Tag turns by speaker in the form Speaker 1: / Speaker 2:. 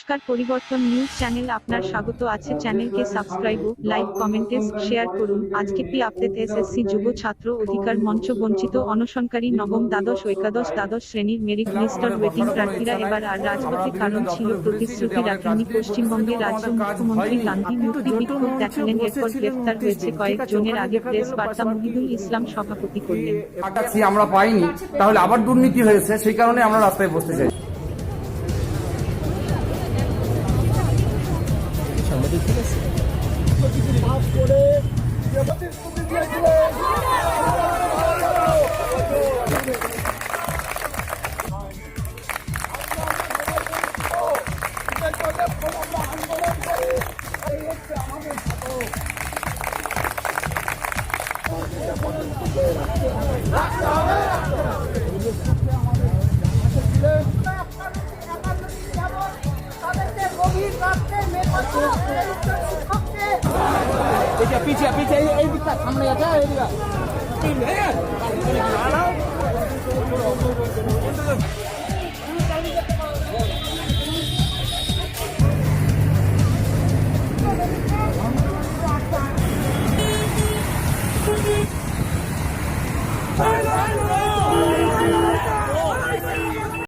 Speaker 1: নমস্কার, পরিবর্তন news channel আপনার স্বাগত আছে। চ্যানেলকে সাবস্ক্রাইব, লাইক, কমেন্টেস, শেয়ার করুন। আজকে পি আপডেট এসএসসি যুব ছাত্র অধিকার মঞ্চ বঞ্চিত অনশনকারী নবম দ্বাদশ ও একাদশ দ্বাদশ শ্রেণীর মেরিট লিস্টার ওয়েটিং প্রার্থীরা এবার আর রাজপথে, কারণ ছিল প্রতিশ্রুতি রাখেননি পশ্চিমবঙ্গে রাজ্য মুখ্যমন্ত্রী। গান্ধী মূর্তি বিক্ষোভ দেখালেন, এরপর গ্রেফতার হয়েছে কয়েকজনের। আগে প্রেস বার্তা মুহিদুল ইসলাম সভাপতি করলেন।
Speaker 2: আমরা পাইনি, তাহলে আবার দুর্নীতি হয়েছে, সেই কারণে আমরা রাস্তায় বসতে চাই। पीछे पीछे सामने जाता है।